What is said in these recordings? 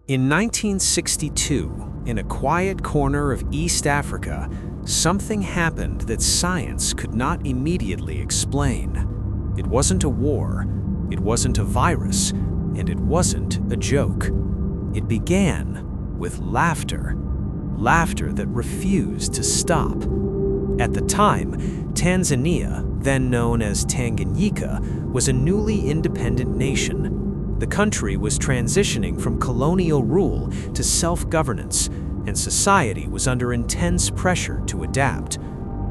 In 1962, in a quiet corner of East Africa, something happened that science could not immediately explain. It wasn't a war, it wasn't a virus, and it wasn't a joke. It began with laughter. Laughter that refused to stop. At the time, Tanzania, then known as Tanganyika, was a newly independent nation. The country was transitioning from colonial rule to self-governance, and society was under intense pressure to adapt.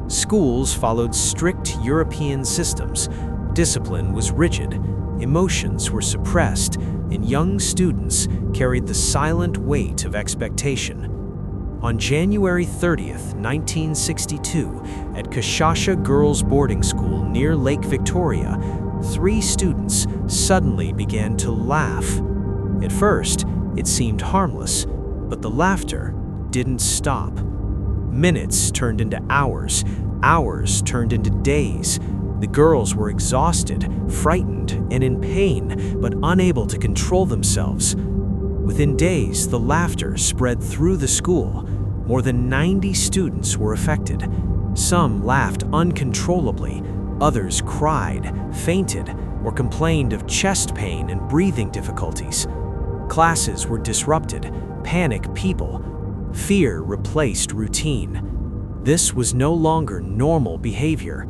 Schools followed strict European systems, discipline was rigid, emotions were suppressed, and young students carried the silent weight of expectation. On January 30th, 1962, at Kashasha Girls' Boarding School near Lake Victoria, 3 students suddenly began to laugh. At first, it seemed harmless, but the laughter didn't stop. Minutes turned into hours, hours turned into days. The girls were exhausted, frightened, and in pain, but unable to control themselves. Within days, the laughter spread through the school. More than 90 students were affected. Some laughed uncontrollably, others cried, fainted, or complained of chest pain and breathing difficulties. Classes were disrupted, panic people. Fear replaced routine. This was no longer normal behavior.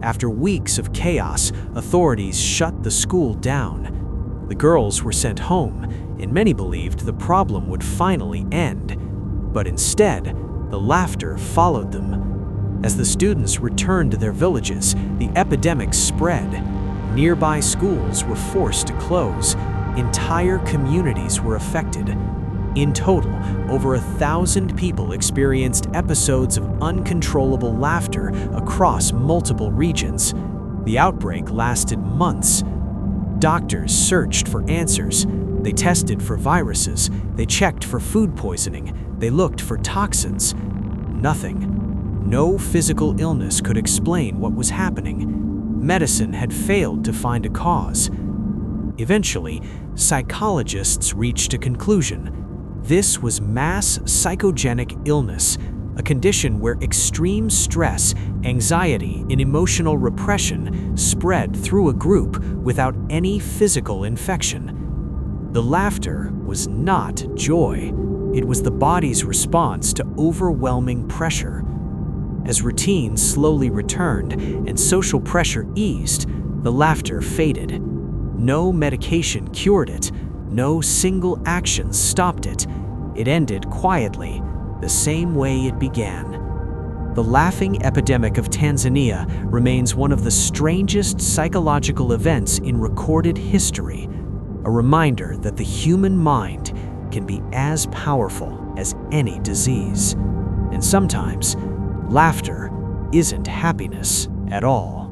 After weeks of chaos, authorities shut the school down. The girls were sent home, and many believed the problem would finally end. But instead, the laughter followed them. As the students returned to their villages, the epidemic spread. Nearby schools were forced to close. Entire communities were affected. In total, over 1,000 people experienced episodes of uncontrollable laughter across multiple regions. The outbreak lasted months. Doctors searched for answers. They tested for viruses. They checked for food poisoning. They looked for toxins. Nothing. No physical illness could explain what was happening. Medicine had failed to find a cause. Eventually, psychologists reached a conclusion. This was mass psychogenic illness, a condition where extreme stress, anxiety, and emotional repression spread through a group without any physical infection. The laughter was not joy. It was the body's response to overwhelming pressure. As routine slowly returned and social pressure eased, the laughter faded. No medication cured it. No single action stopped it. It ended quietly, the same way it began. The Laughing Epidemic of Tanzania remains one of the strangest psychological events in recorded history, a reminder that the human mind can be as powerful as any disease. And sometimes, laughter isn't happiness at all.